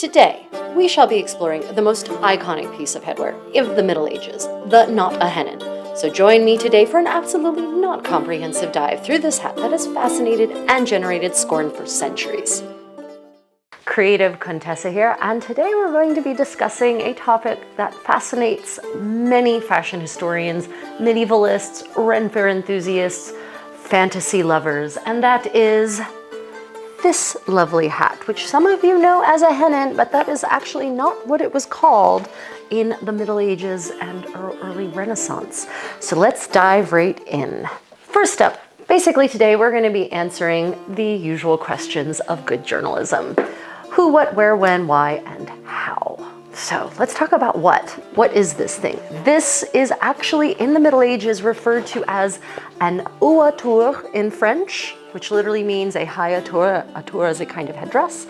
Today, we shall be exploring the most iconic piece of headwear of the Middle Ages, the Not-A-Hennin. So join me today for an absolutely not comprehensive dive through this hat that has fascinated and generated scorn for centuries. Creative Contessa here, and today we're going to be discussing a topic that fascinates many fashion historians, medievalists, Ren Fair enthusiasts, fantasy lovers, and that is this lovely hat, which some of you know as a hennin, but that is actually not what it was called in the Middle Ages and early Renaissance. So let's dive right in. First up, basically today we're going to be answering the usual questions of good journalism. Who, what, where, when, why, and how. So let's talk about what. What is this thing? This is actually in the Middle Ages referred to as an haut tour in French, which literally means a high tour. A tour is a kind of headdress.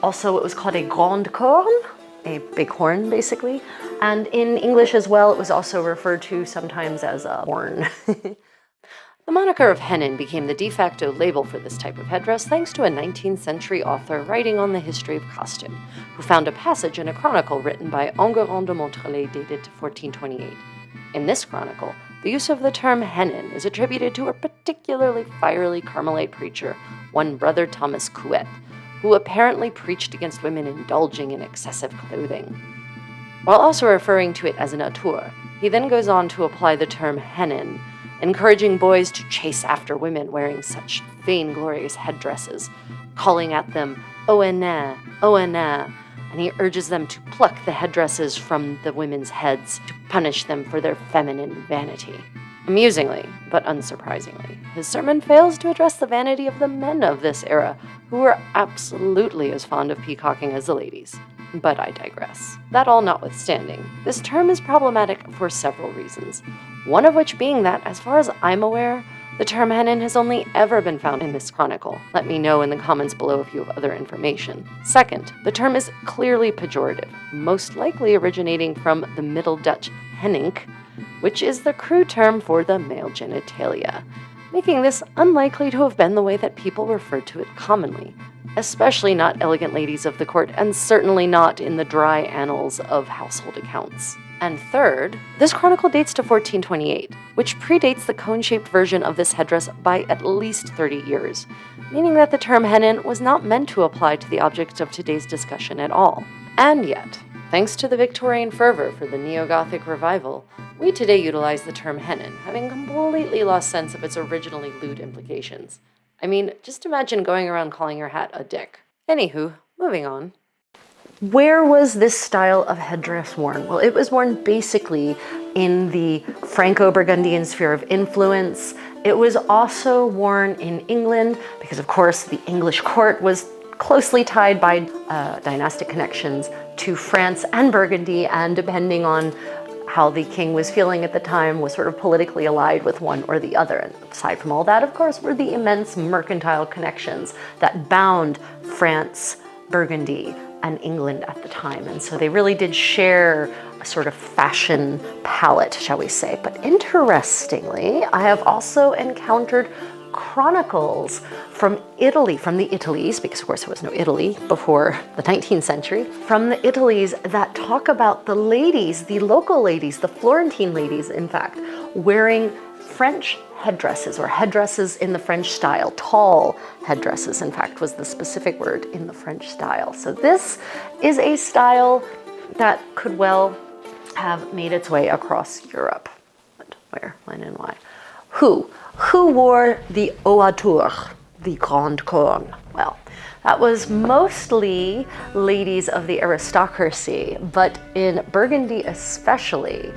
Also, it was called a grande corne, a big horn, basically. And in English as well, it was also referred to sometimes as a horn. The moniker of hennin became the de facto label for this type of headdress thanks to a 19th century author writing on the history of costume, who found a passage in a chronicle written by Enguerrand de Montrelay dated to 1428. In this chronicle, the use of the term hennin is attributed to a particularly fiery Carmelite preacher, one Brother Thomas Couet, who apparently preached against women indulging in excessive clothing. While also referring to it as an hauteur, he then goes on to apply the term hennin, encouraging boys to chase after women wearing such vainglorious headdresses, calling at them "Oena, Oena," and he urges them to pluck the headdresses from the women's heads to punish them for their feminine vanity. Amusingly, but unsurprisingly, his sermon fails to address the vanity of the men of this era, who were absolutely as fond of peacocking as the ladies. But I digress. That all notwithstanding, this term is problematic for several reasons, one of which being that, as far as I'm aware, the term hennin has only ever been found in this chronicle. Let me know in the comments below if you have other information. Second, the term is clearly pejorative, most likely originating from the Middle Dutch hennink, which is the crude term for the male genitalia, making this unlikely to have been the way that people referred to it commonly, especially not elegant ladies of the court, and certainly not in the dry annals of household accounts. And third, this chronicle dates to 1428, which predates the cone-shaped version of this headdress by at least 30 years, meaning that the term hennin was not meant to apply to the object of today's discussion at all. And yet, thanks to the Victorian fervor for the Neo-Gothic revival, we today utilize the term hennin, having completely lost sense of its originally lewd implications. I mean, just imagine going around calling your hat a dick. Anywho, moving on. Where was this style of headdress worn? Well, it was worn basically in the Franco-Burgundian sphere of influence. It was also worn in England because, of course, the English court was closely tied by dynastic connections to France and Burgundy, and depending on how the king was feeling at the time, was sort of politically allied with one or the other. And aside from all that, of course, were the immense mercantile connections that bound France, Burgundy, and England at the time. And so they really did share a sort of fashion palette, shall we say. But interestingly, I have also encountered chronicles from Italy, from the Italies, because of course there was no Italy before the 19th century, from the Italies that talk about the ladies, the local ladies, the Florentine ladies, in fact, wearing French headdresses, or headdresses in the French style. Tall headdresses, in fact, was the specific word in the French style. So this is a style that could well have made its way across Europe. But where, when, and why? Who wore the haut tour, the grande corne? Well, that was mostly ladies of the aristocracy, but in Burgundy especially,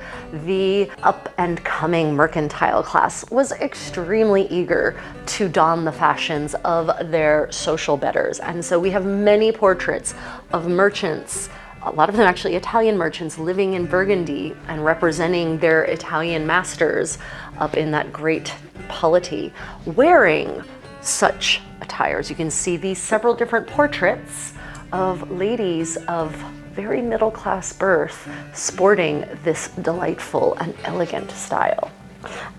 the up-and-coming mercantile class was extremely eager to don the fashions of their social betters. And so we have many portraits of merchants, a lot of them actually Italian merchants, living in Burgundy and representing their Italian masters up in that great polity, wearing such attires. You can see these several different portraits of ladies of very middle-class birth sporting this delightful and elegant style.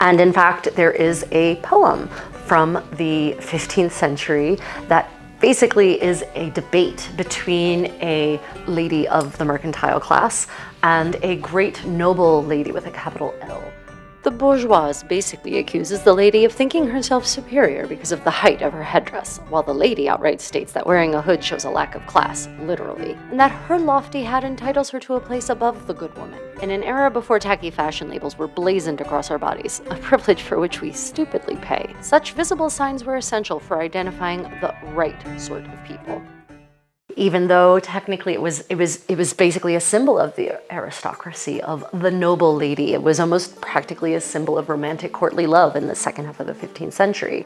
And in fact, there is a poem from the 15th century that basically is a debate between a lady of the mercantile class and a great noble lady with a capital L. The bourgeoise basically accuses the lady of thinking herself superior because of the height of her headdress, while the lady outright states that wearing a hood shows a lack of class, literally, and that her lofty hat entitles her to a place above the good woman. In an era before tacky fashion labels were blazoned across our bodies, a privilege for which we stupidly pay, such visible signs were essential for identifying the right sort of people. Even though technically it was basically a symbol of the aristocracy, of the noble lady. It was almost practically a symbol of romantic courtly love in the second half of the 15th century.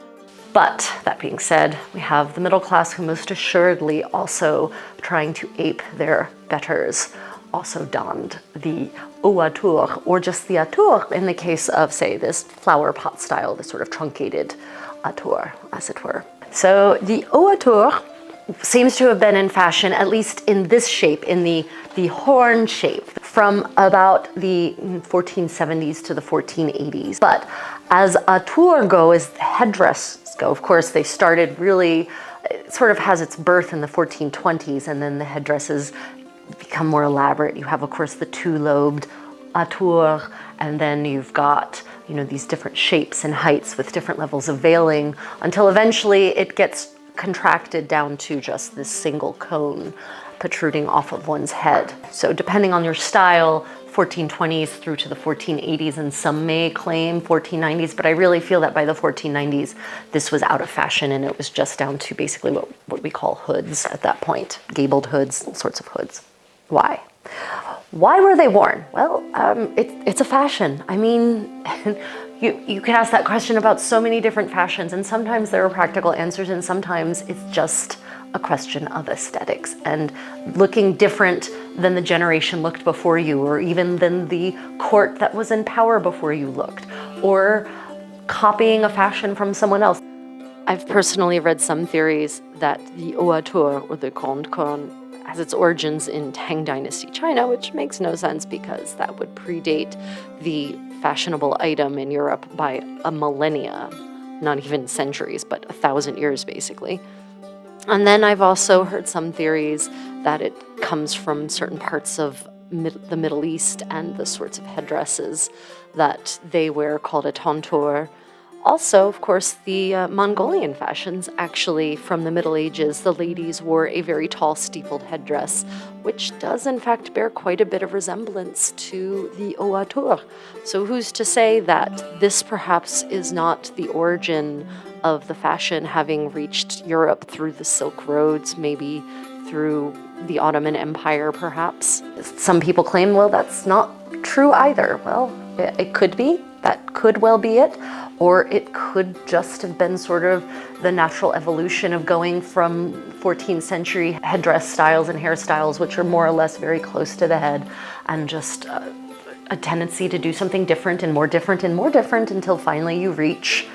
But that being said, we have the middle class who most assuredly also trying to ape their betters, also donned the haut à tour, or just the à tour in the case of, say, this flower pot style, this sort of truncated à tour, as it were. So the haut à tour seems to have been in fashion, at least in this shape, in the horn shape, from about the 1470s to the 1480s. But as a tour go, as headdresses go, of course, they started really, it sort of has its birth in the 1420s, and then the headdresses become more elaborate. You have, of course, the two-lobed à tour, and then you've got, you know, these different shapes and heights with different levels of veiling, until eventually it gets contracted down to just this single cone protruding off of one's head. So depending on your style, 1420s through to the 1480s, and some may claim 1490s, but I really feel that by the 1490s, this was out of fashion and it was just down to basically what we call hoods at that point, gabled hoods, all sorts of hoods. Why? Why were they worn? Well, it's a fashion. I mean, you can ask that question about so many different fashions, and sometimes there are practical answers, and sometimes it's just a question of aesthetics and looking different than the generation looked before you, or even than the court that was in power before you looked, or copying a fashion from someone else. I've personally read some theories that the haut à tour, or the grande corne, has its origins in Tang Dynasty China, which makes no sense because that would predate the fashionable item in Europe by a millennia, not even centuries, but 1,000 years basically. And then I've also heard some theories that it comes from certain parts of the Middle East and the sorts of headdresses that they wear called a tonsure. Also, of course, the Mongolian fashions, actually from the Middle Ages, the ladies wore a very tall steepled headdress, which does in fact bear quite a bit of resemblance to the haut à tour. So who's to say that this perhaps is not the origin of the fashion having reached Europe through the Silk Roads, maybe through the Ottoman Empire perhaps? Some people claim, well, that's not true either. Well, it could be. That could well be it. Or it could just have been sort of the natural evolution of going from 14th century headdress styles and hairstyles, which are more or less very close to the head, and just a tendency to do something different and more different and more different until finally you reach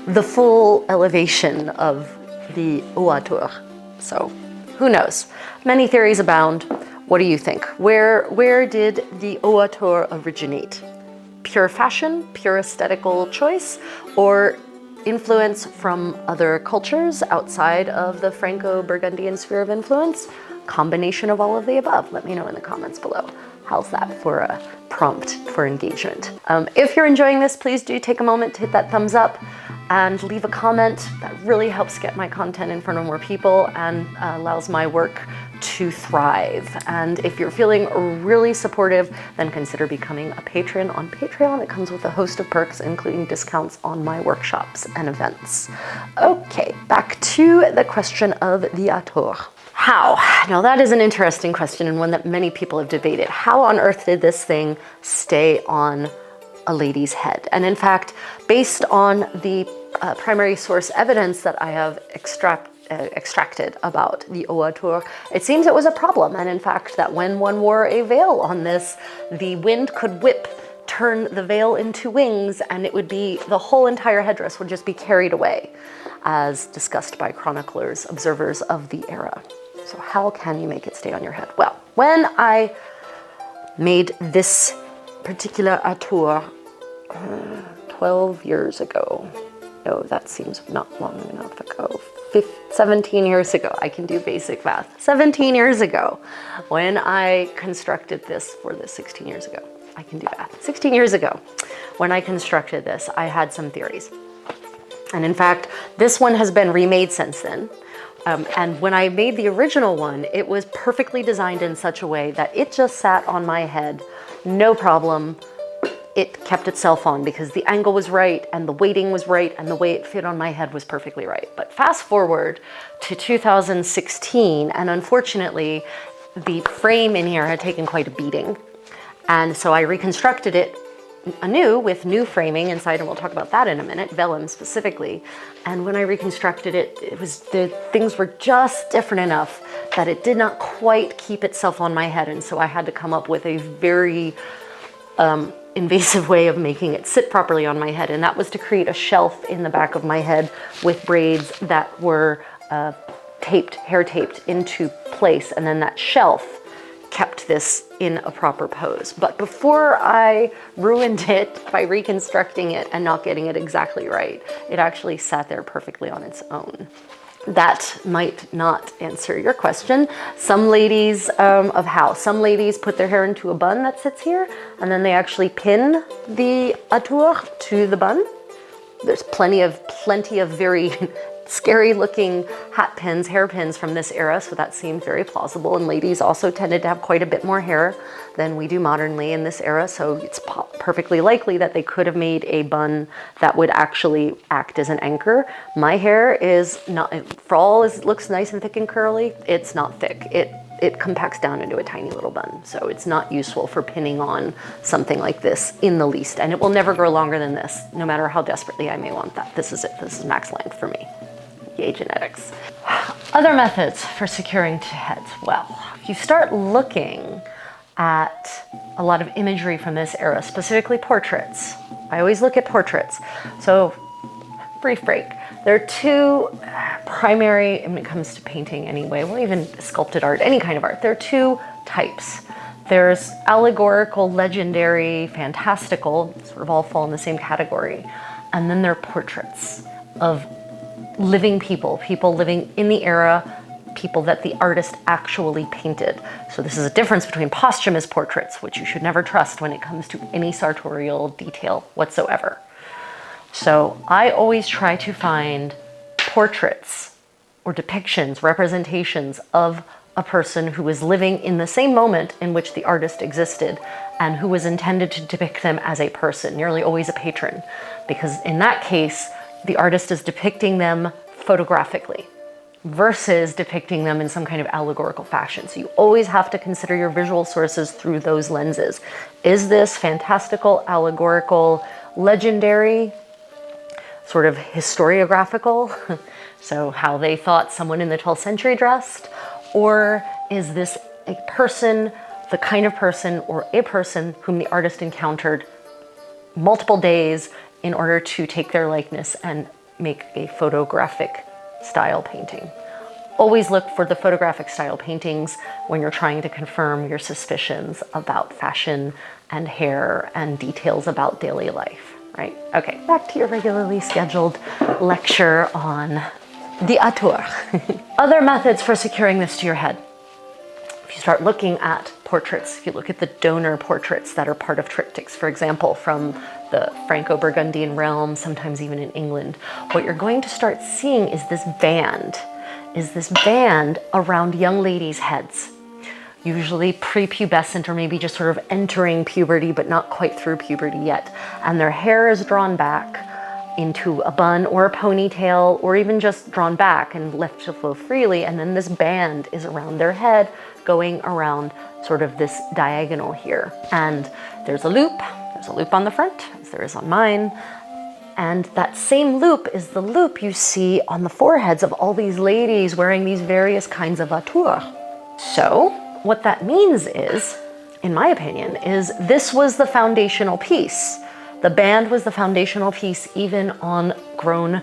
the full elevation of the haut à tour. So who knows? Many theories abound. What do you think? Where did the haut à tour originate? Pure fashion, pure aesthetical choice, or influence from other cultures outside of the Franco-Burgundian sphere of influence? Combination of all of the above. Let me know in the comments below. How's that for a prompt for engagement? If you're enjoying this, please do take a moment to hit that thumbs up and leave a comment. That really helps get my content in front of more people and allows my work to thrive. And if you're feeling really supportive, then consider becoming a patron on Patreon. It comes with a host of perks, including discounts on my workshops and events. Okay, back to the question of the haut à tour. How? Now that is an interesting question and one that many people have debated. How on earth did this thing stay on a lady's head? And in fact, based on the primary source evidence that I have extracted about the haut à tour, it seems it was a problem. And in fact, that when one wore a veil on this, the wind could turn the veil into wings, and it would be, the whole entire headdress would just be carried away, as discussed by chroniclers, observers of the era. So how can you make it stay on your head? Well, when I made this particular haut à tour 12 years ago, no, that seems not long enough ago. 17 years ago, I can do basic math. 17 years ago, when I constructed this, 16 years ago, I can do math. 16 years ago, when I constructed this, I had some theories. And in fact, this one has been remade since then. And when I made the original one, it was perfectly designed in such a way that it just sat on my head, no problem. It kept itself on because the angle was right and the weighting was right and the way it fit on my head was perfectly right. But fast forward to 2016, and unfortunately, the frame in here had taken quite a beating. And so I reconstructed it anew with new framing inside, and we'll talk about that in a minute, vellum specifically. And when I reconstructed it, the things were just different enough that it did not quite keep itself on my head. And so I had to come up with a very invasive way of making it sit properly on my head. And that was to create a shelf in the back of my head with braids that were hair taped into place. And then that shelf kept this in a proper pose. But before I ruined it by reconstructing it and not getting it exactly right, it actually sat there perfectly on its own. That might not answer your question. Some ladies some ladies put their hair into a bun that sits here, and then they actually pin the atour to the bun. There's plenty of very scary looking hat pins, hair pins from this era, so that seemed very plausible. And ladies also tended to have quite a bit more hair than we do modernly in this era, so it's perfectly likely that they could have made a bun that would actually act as an anchor. My hair is not, for all it looks nice and thick and curly, it's not thick. It compacts down into a tiny little bun, so it's not useful for pinning on something like this in the least, and it will never grow longer than this, no matter how desperately I may want that. This is it. This is max length for me. Yay, genetics. Other methods for securing to heads. Well, if you start looking at a lot of imagery from this era, specifically portraits, I always look at portraits. So, brief break. There are two primary, when it comes to painting anyway, well, even sculpted art, any kind of art, there are two types. There's allegorical, legendary, fantastical, sort of all fall in the same category. And then there are portraits of living people living in the era, people that the artist actually painted. So this is a difference between posthumous portraits, which you should never trust when it comes to any sartorial detail whatsoever. So I always try to find portraits or depictions, representations of a person who was living in the same moment in which the artist existed and who was intended to depict them as a person, nearly always a patron, because in that case, the artist is depicting them photographically versus depicting them in some kind of allegorical fashion. So you always have to consider your visual sources through those lenses. Is this fantastical, allegorical, legendary, sort of historiographical? So how they thought someone in the 12th century dressed? Or is this a person, the kind of person or a person whom the artist encountered multiple days in order to take their likeness and make a photographic style painting? Always look for the photographic style paintings when you're trying to confirm your suspicions about fashion and hair and details about daily life, right? Okay, back to your regularly scheduled lecture on the atour. Other methods for securing this to your head. If you start looking at portraits, if you look at the donor portraits that are part of triptychs, for example, from the Franco-Burgundian realm, sometimes even in England, what you're going to start seeing is this band around young ladies' heads, usually prepubescent or maybe just sort of entering puberty, but not quite through puberty yet. And their hair is drawn back into a bun or a ponytail, or even just drawn back and left to flow freely. And then this band is around their head, going around sort of this diagonal here. And there's a loop on the front, as there is on mine. And that same loop is the loop you see on the foreheads of all these ladies wearing these various kinds of atours. So what that means is, in my opinion, is this was the foundational piece. The band was the foundational piece even on grown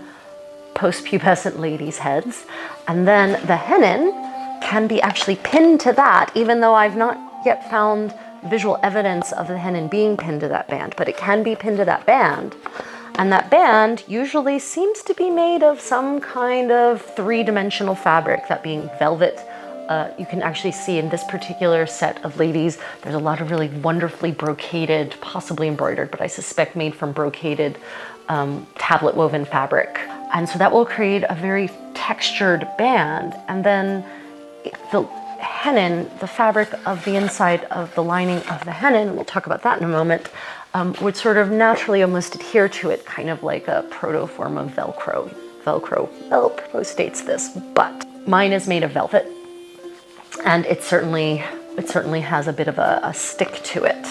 post-pubescent ladies' heads. And then the hennin can be actually pinned to that, even though I've not yet found visual evidence of the hennin being pinned to that band, but it can be pinned to that band. And that band usually seems to be made of some kind of three-dimensional fabric, that being velvet. You can actually see in this particular set of ladies, there's a lot of really wonderfully brocaded, possibly embroidered, but I suspect made from brocaded tablet woven fabric. And so that will create a very textured band. And then the hennin, the fabric of the inside of the lining of the hennin, we'll talk about that in a moment, would sort of naturally almost adhere to it, kind of like a proto form of Velcro. Velcro states this, but mine is made of velvet, and it certainly has a bit of a stick to it.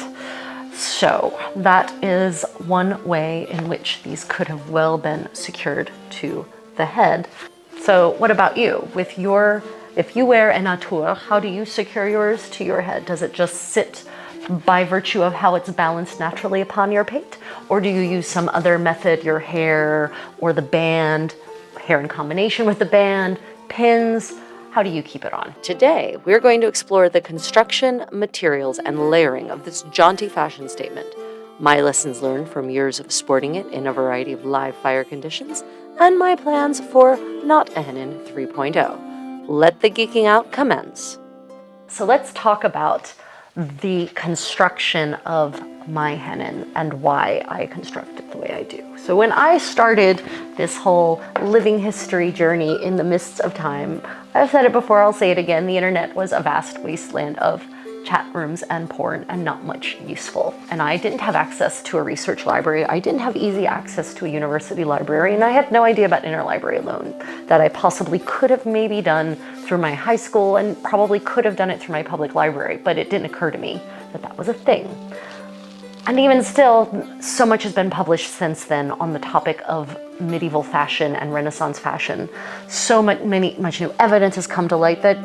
So that is one way in which these could have well been secured to the head. So what about you? If you wear a nature, how do you secure yours to your head? Does it just sit by virtue of how it's balanced naturally upon your pate? Or do you use some other method, your hair or the band, hair in combination with the band, pins? How do you keep it on? Today, we're going to explore the construction, materials, and layering of this jaunty fashion statement, my lessons learned from years of sporting it in a variety of live fire conditions, and my plans for Not-A-Hennin 3.0. Let the geeking out commence. So let's talk about the construction of my hennin and why I construct it the way I do. So when I started this whole living history journey in the mists of time, I've said it before, I'll say it again, the internet was a vast wasteland of chat rooms and porn and not much useful. And I didn't have access to a research library. I didn't have easy access to a university library, and I had no idea about interlibrary loan that I possibly could have maybe done through my high school and probably could have done it through my public library, but it didn't occur to me that that was a thing. And even still, so much has been published since then on the topic of medieval fashion and Renaissance fashion. So much new evidence has come to light that,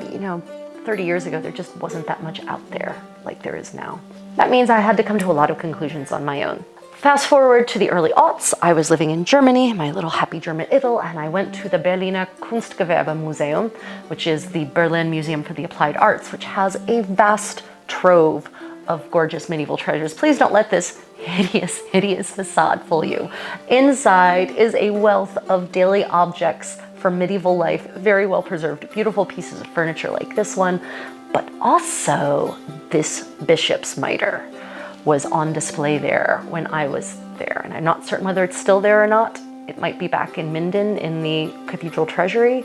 30 years ago, there just wasn't that much out there like there is now. That means I had to come to a lot of conclusions on my own. Fast forward to the early aughts, I was living in Germany, my little happy German idyll, and I went to the Berliner Kunstgewerbemuseum, which is the Berlin Museum for the Applied Arts, which has a vast trove of gorgeous medieval treasures. Please don't let this hideous facade fool you. Inside is a wealth of daily objects from medieval life, very well preserved, beautiful pieces of furniture like this one, but also this bishop's mitre was on display there when I was there. And I'm not certain whether it's still there or not. It might be back in Minden in the cathedral treasury,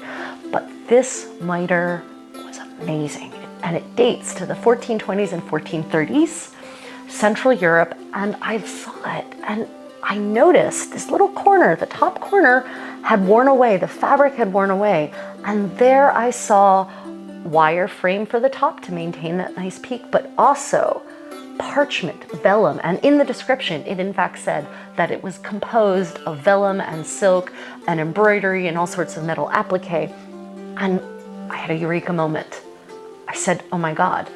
but this mitre was amazing. And it dates to the 1420s and 1430s, Central Europe, and I saw it and I noticed this little corner, the top corner, had worn away, the fabric had worn away, and there I saw wire frame for the top to maintain that nice peak, but also parchment, vellum, and in the description it in fact said that it was composed of vellum and silk and embroidery and all sorts of metal applique, and I had a eureka moment. I said, oh my God,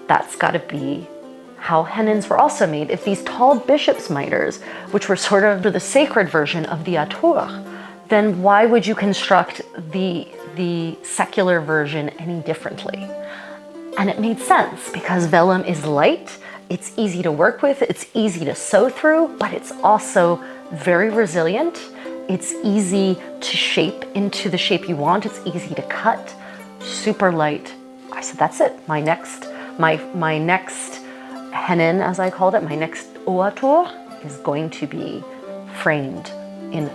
that's gotta be how hennins were also made. If these tall bishop's mitres, which were sort of the sacred version of the atour, then why would you construct the secular version any differently? And it made sense because vellum is light, it's easy to work with, it's easy to sew through, but it's also very resilient. It's easy to shape into the shape you want. It's easy to cut, super light. I said, that's it. My next hennin, as I called it, my next ouatour is going to be framed in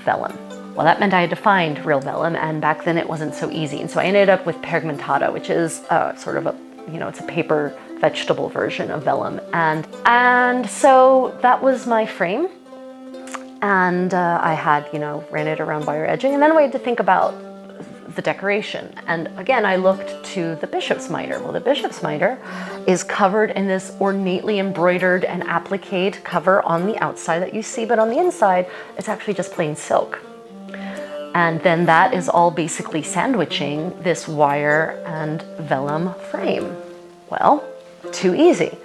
vellum. Well, that meant I had to find real vellum, and back then it wasn't so easy. And so I ended up with pergmentata, which is sort of a, it's a paper vegetable version of vellum. And so that was my frame. And I had, ran it around wire edging, and then we had to think about the decoration. And again, I looked to the bishop's mitre. Well, the bishop's mitre is covered in this ornately embroidered and appliqued cover on the outside that you see, but on the inside, it's actually just plain silk. And then that is all basically sandwiching this wire and vellum frame. Well, too easy.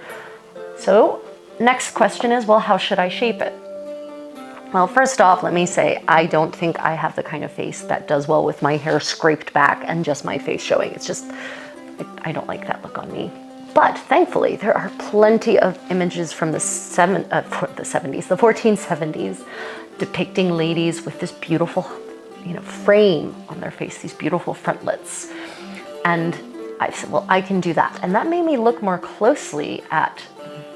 So next question is, well, how should I shape it? Well, first off, let me say, I don't think I have the kind of face that does well with my hair scraped back and just my face showing. It's just, I don't like that look on me. But thankfully, there are plenty of images from the 1470s, depicting ladies with this beautiful, frame on their face, these beautiful frontlets. And I said, well, I can do that. And that made me look more closely at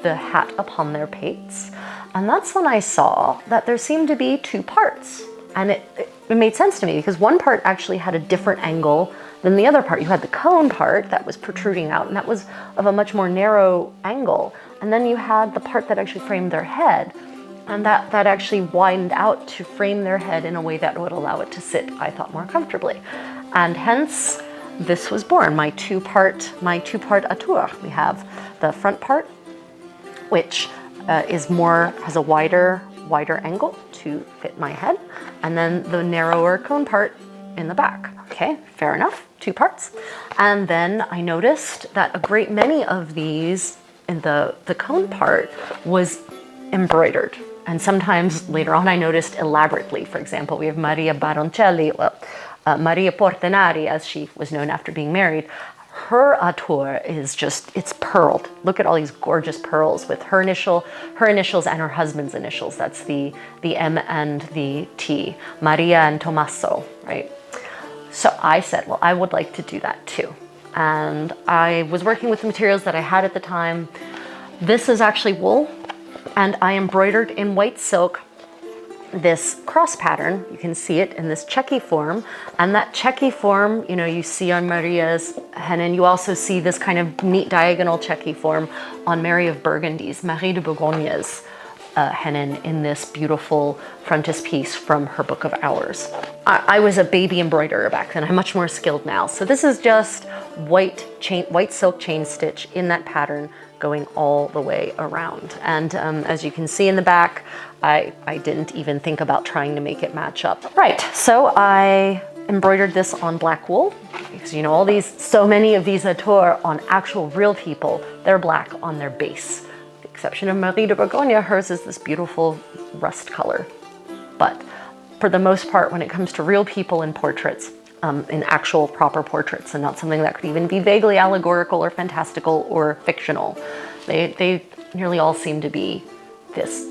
the hat upon their pates. And that's when I saw that there seemed to be two parts. And it made sense to me because one part actually had a different angle than the other part. You had the cone part that was protruding out, and that was of a much more narrow angle. And then you had the part that actually framed their head, and that actually widened out to frame their head in a way that would allow it to sit, I thought, more comfortably. And hence, this was born, my two-part atour. We have the front part, which has a wider angle to fit my head, and then the narrower cone part in the back. Okay, fair enough, two parts. And then I noticed that a great many of these in the cone part was embroidered. And sometimes later on I noticed elaborately. For example, we have Maria Baroncelli, Maria Portinari, as she was known after being married. Her atour is it's pearled. Look at all these gorgeous pearls with her initials and her husband's initials. That's the M and the T, Maria and Tommaso, right? So I said, well, I would like to do that too. And I was working with the materials that I had at the time. This is actually wool, and I embroidered in white silk this cross pattern. You can see it in this checky form, and that checky form, you see on Maria's hennin. You also see this kind of neat diagonal checky form on Mary of Burgundy's, Marie de Bourgogne's hennin in this beautiful frontispiece from her Book of Hours. I was a baby embroiderer back then. I'm much more skilled now. So this is just white silk chain stitch in that pattern going all the way around. And as you can see in the back, I didn't even think about trying to make it match up. Right, so I embroidered this on black wool because so many of these atours on actual real people, they're black on their base. The exception of Marie de Bourgogne, hers is this beautiful rust color. But for the most part, when it comes to real people in portraits, in actual proper portraits, and not something that could even be vaguely allegorical or fantastical or fictional, they nearly all seem to be this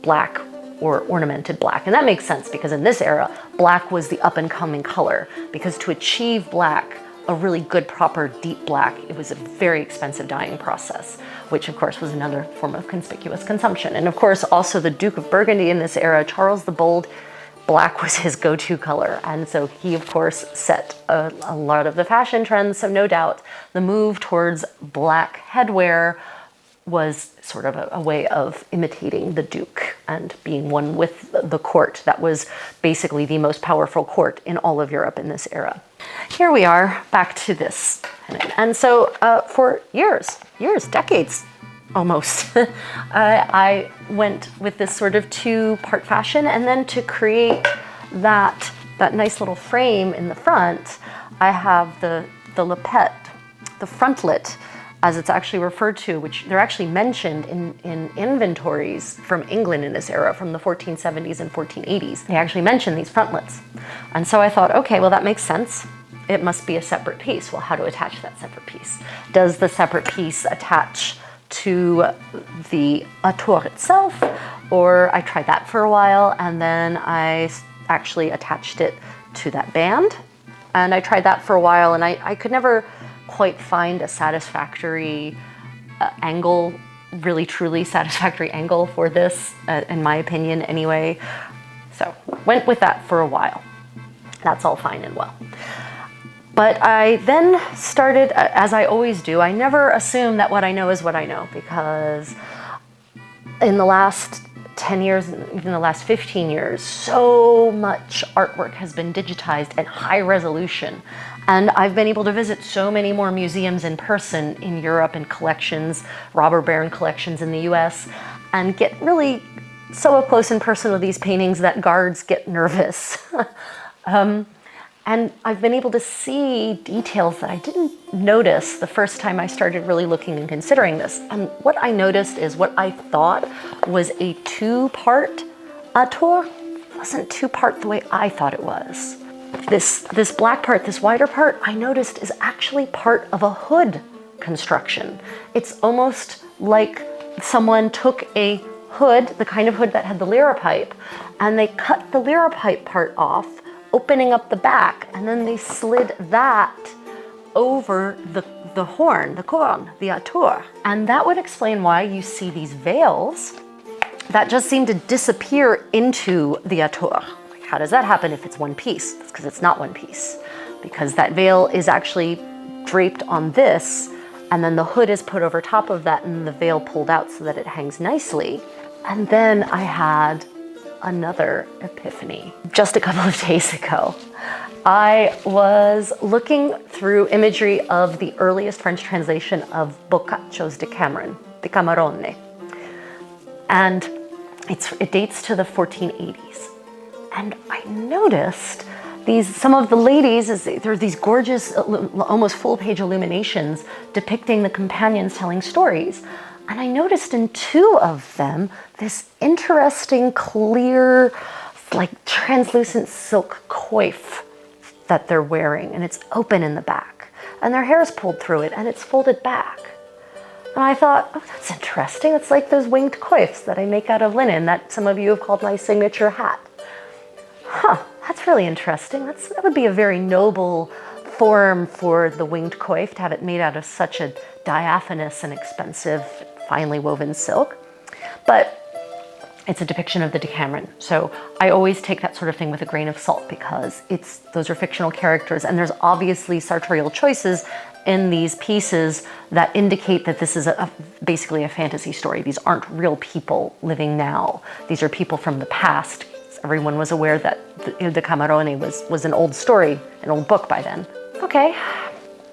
black or ornamented black. And that makes sense because in this era, black was the up and coming color, because to achieve black, a really good, proper, deep black, it was a very expensive dyeing process, which of course was another form of conspicuous consumption. And of course, also the Duke of Burgundy in this era, Charles the Bold, black was his go-to color. And so he, of course, set a lot of the fashion trends. So no doubt the move towards black headwear was sort of a way of imitating the Duke and being one with the court. That was basically the most powerful court in all of Europe in this era. Here we are, back to this. And so for years, decades almost, I went with this sort of two-part fashion, and then to create that nice little frame in the front, I have the lapette, the frontlet, as it's actually referred to, which they're actually mentioned in inventories from England in this era, from the 1470s and 1480s. They actually mention these frontlets. And so I thought, okay, well, that makes sense. It must be a separate piece. Well, how to attach that separate piece? Does the separate piece attach to the atour itself? Or I tried that for a while, and then I actually attached it to that band. And I tried that for a while, and I could never quite find a satisfactory angle, really truly satisfactory angle for this, in my opinion anyway. So went with that for a while. That's all fine and well. But I then started, as I always do, I never assume that what I know is what I know, because in the last 10 years, even the last 15 years, so much artwork has been digitized at high resolution. And I've been able to visit so many more museums in person in Europe and collections, robber baron collections in the US, and get really so up close and personal with these paintings that guards get nervous. And I've been able to see details that I didn't notice the first time I started really looking and considering this. And what I noticed is what I thought was a two-part atour wasn't two-part the way I thought it was. This black part, this wider part, I noticed is actually part of a hood construction. It's almost like someone took a hood, the kind of hood that had the liripipe, and they cut the liripipe part off, opening up the back, and then they slid that over the horn, the corn, the atour. And that would explain why you see these veils that just seem to disappear into the atour. Like, how does that happen if it's one piece? It's because it's not one piece. Because that veil is actually draped on this, and then the hood is put over top of that and the veil pulled out so that it hangs nicely. And then I had another epiphany just a couple of days ago. I was looking through imagery of the earliest French translation of Boccaccio's Decameron, Decamerone. And it dates to the 1480s. And I noticed some of the ladies, there are these gorgeous, almost full-page illuminations depicting the companions telling stories. And I noticed in two of them, this interesting, clear, like translucent silk coif that they're wearing, and it's open in the back. And their hair is pulled through it, and it's folded back. And I thought, oh, that's interesting. It's like those winged coifs that I make out of linen that some of you have called my signature hat. Huh, that's really interesting. That would be a very noble form for the winged coif, to have it made out of such a diaphanous and expensive, finely woven silk. But it's a depiction of the Decameron. So I always take that sort of thing with a grain of salt, because those are fictional characters, and there's obviously sartorial choices in these pieces that indicate that this is basically a fantasy story. These aren't real people living now. These are people from the past. Everyone was aware that Il Decamerone was an old story, an old book by then. Okay,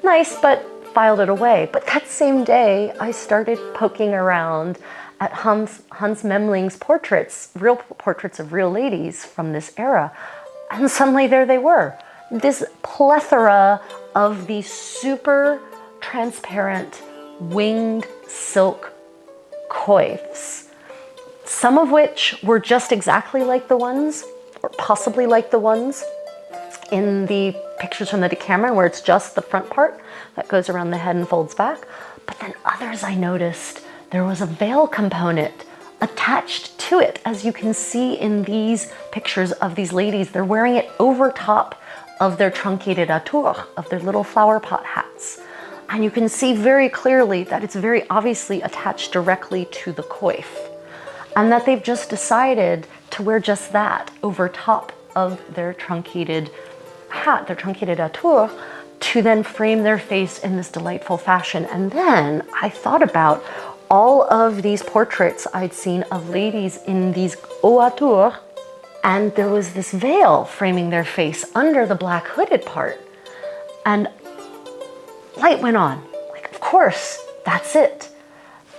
nice, but filed it away. But that same day, I started poking around at Hans Memling's portraits, real portraits of real ladies from this era. And suddenly there they were. This plethora of these super transparent winged silk coifs, some of which were just exactly like the ones, or possibly like the ones in the pictures from the Decameron, where it's just the front part that goes around the head and folds back. But then others, I noticed there was a veil component attached to it. As you can see in these pictures of these ladies, they're wearing it over top of their truncated atour, of their little flower pot hats. And you can see very clearly that it's very obviously attached directly to the coif, and that they've just decided to wear just that over top of their truncated hat, their truncated atour, to then frame their face in this delightful fashion. And then I thought about all of these portraits I'd seen of ladies in these haut atours, and there was this veil framing their face under the black hooded part. And light went on. Like, of course, that's it.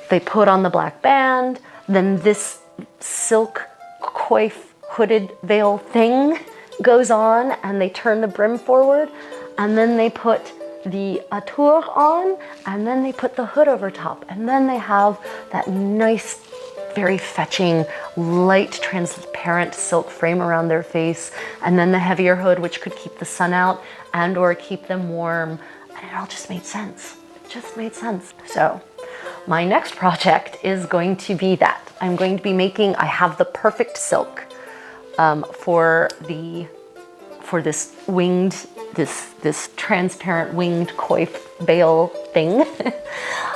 They put on the black band, then this silk coif hooded veil thing goes on, and they turn the brim forward, and then they put the atour on, and then they put the hood over top, and then they have that nice, very fetching, light, transparent silk frame around their face, and then the heavier hood, which could keep the sun out and or keep them warm. And it all just made sense. It just made sense. So my next project is going to be that. I'm going to be making, I have the perfect silk for this winged, this transparent winged coif veil thing.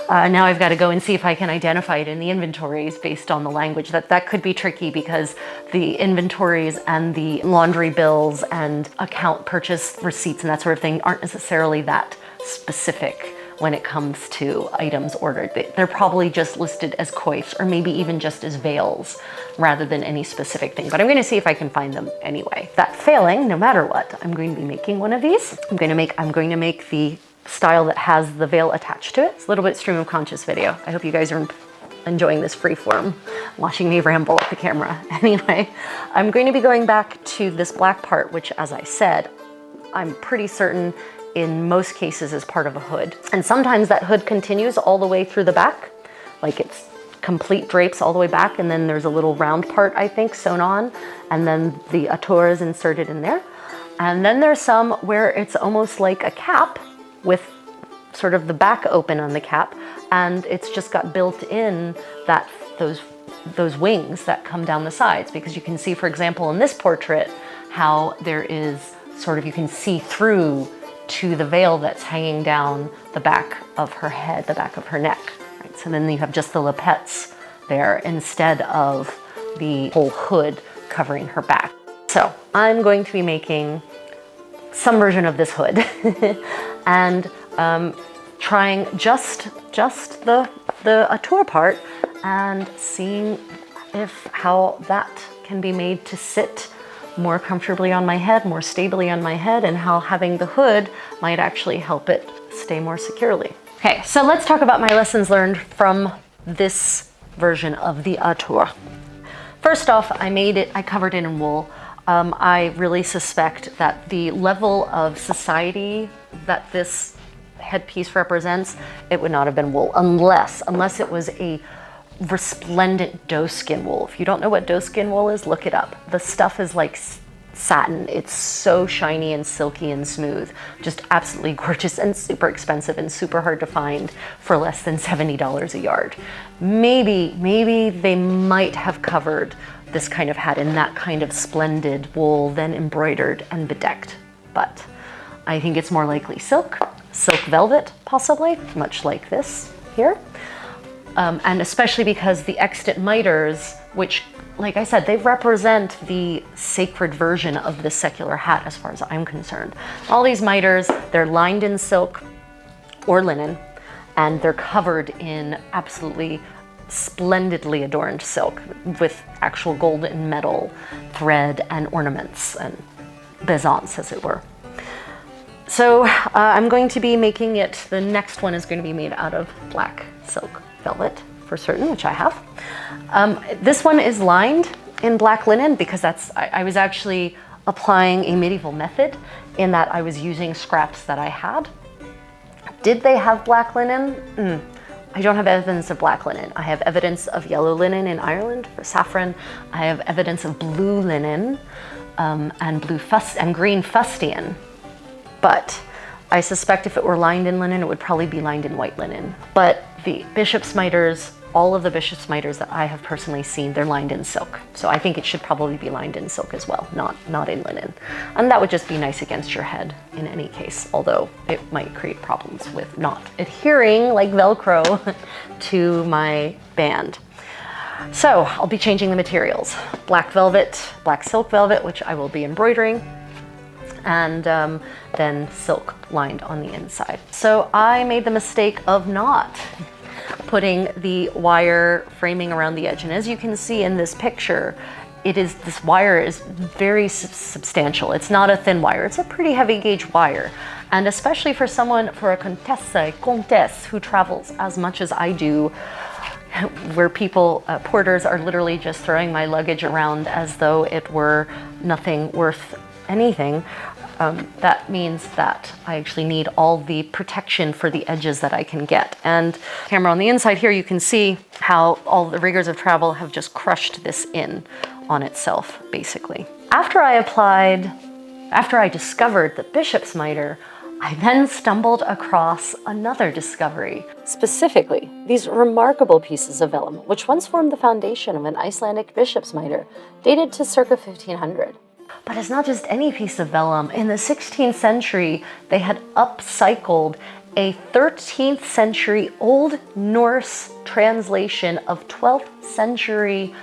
Now I've got to go and see if I can identify it in the inventories based on the language. That could be tricky, because the inventories and the laundry bills and account purchase receipts and that sort of thing aren't necessarily that specific when it comes to items ordered. They're probably just listed as coifs, or maybe even just as veils, rather than any specific thing. But I'm going to see if I can find them anyway. That failing, no matter what, I'm going to be making one of these. I'm going to make the style that has the veil attached to it. It's a little bit stream of conscious video. I hope you guys are enjoying this freeform, watching me ramble at the camera. Anyway, I'm going to be going back to this black part, which, as I said, I'm pretty certain in most cases is part of a hood. And sometimes that hood continues all the way through the back, like it's complete drapes all the way back, and then there's a little round part, I think, sewn on, and then the atour is inserted in there. And then there's some where it's almost like a cap with sort of the back open on the cap, and it's just got built in that those wings that come down the sides, because you can see, for example, in this portrait, how there is sort of, you can see through to the veil that's hanging down the back of her head, the back of her neck. Right? So then you have just the lappets there instead of the whole hood covering her back. So I'm going to be making some version of this hood and trying just the atour part and seeing how that can be made to sit more comfortably on my head, more stably on my head, and how having the hood might actually help it stay more securely. Okay, so let's talk about my lessons learned from this version of the atour. First off, I covered it in wool. I really suspect that the level of society that this headpiece represents, it would not have been wool unless it was a resplendent doeskin wool. If you don't know what doeskin wool is, look it up. The stuff is like satin. It's so shiny and silky and smooth. Just absolutely gorgeous and super expensive and super hard to find for less than $70 a yard. Maybe they might have covered this kind of hat in that kind of splendid wool, then embroidered and bedecked. But I think it's more likely silk velvet, possibly, much like this here. And especially because the extant miters, which, like I said, they represent the sacred version of this secular hat as far as I'm concerned. All these miters, they're lined in silk or linen, and they're covered in absolutely splendidly adorned silk with actual gold and metal thread and ornaments and bezants, as it were. So I'm going to be making it, the next one is going to be made out of black silk velvet for certain, which I have. This one is lined in black linen because I was actually applying a medieval method in that I was using scraps that I had. Did they have black linen? I don't have evidence of black linen. I have evidence of yellow linen in Ireland for saffron. I have evidence of blue linen and green fustian. But I suspect if it were lined in linen, it would probably be lined in white linen. But the bishop's miters, all of the bishop's miters that I have personally seen, they're lined in silk. So I think it should probably be lined in silk as well, not in linen. And that would just be nice against your head in any case, although it might create problems with not adhering like Velcro to my band. So I'll be changing the materials. Black velvet, black silk velvet, which I will be embroidering, and then silk lined on the inside. So I made the mistake of not putting the wire framing around the edge. And as you can see in this picture, this wire is very substantial. It's not a thin wire, it's a pretty heavy gauge wire. And especially for a Contessa who travels as much as I do, where porters are literally just throwing my luggage around as though it were nothing worth anything. That means that I actually need all the protection for the edges that I can get. And camera on the inside here, you can see how all the rigors of travel have just crushed this in on itself, basically. After I discovered the bishop's miter, I then stumbled across another discovery. Specifically, these remarkable pieces of vellum, which once formed the foundation of an Icelandic bishop's miter, dated to circa 1500. But it's not just any piece of vellum. In the 16th century, they had upcycled a 13th century Old Norse translation of 12th century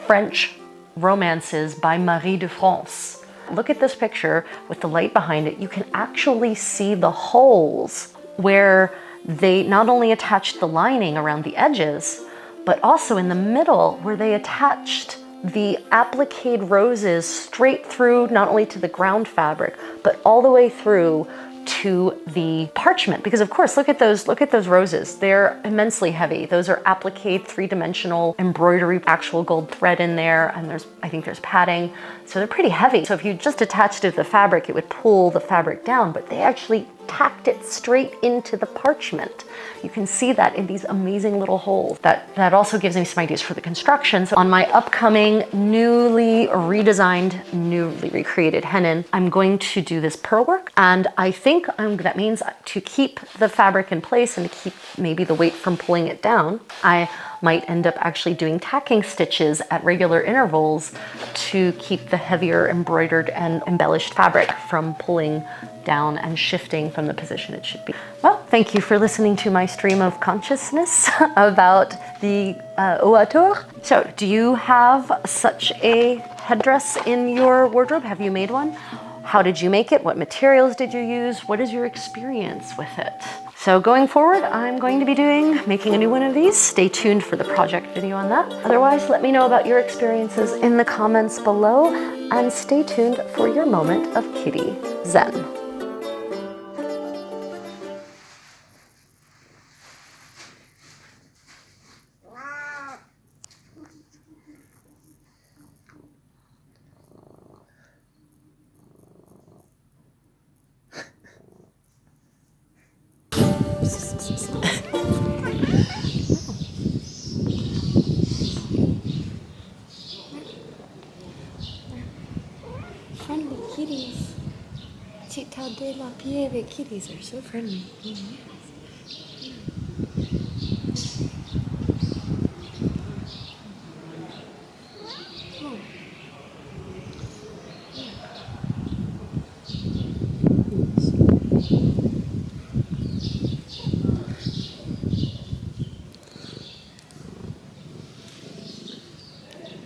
French romances by Marie de France. Look at this picture with the light behind it. You can actually see the holes where they not only attached the lining around the edges, but also in the middle where they attached the applique roses straight through, not only to the ground fabric, but all the way through to the parchment. Because of course, look at those roses. They're immensely heavy. Those are applique, three-dimensional embroidery, actual gold thread in there, and I think there's padding. So they're pretty heavy. So if you just attached it to the fabric, it would pull the fabric down, but they actually tacked it straight into the parchment. You can see that in these amazing little holes. That also gives me some ideas for the construction. So on my upcoming newly redesigned, newly recreated hennin, I'm going to do this pearl work. And I think that means to keep the fabric in place and to keep maybe the weight from pulling it down, I might end up actually doing tacking stitches at regular intervals to keep the heavier embroidered and embellished fabric from pulling down and shifting from the position it should be. Well, thank you for listening to my stream of consciousness about the ouateur. So, do you have such a headdress in your wardrobe? Have you made one? How did you make it? What materials did you use? What is your experience with it? So going forward, I'm going to be making a new one of these. Stay tuned for the project video on that. Otherwise, let me know about your experiences in the comments below, and stay tuned for your moment of kitty zen. Friendly kitties. Città della Pieve kitties are so friendly.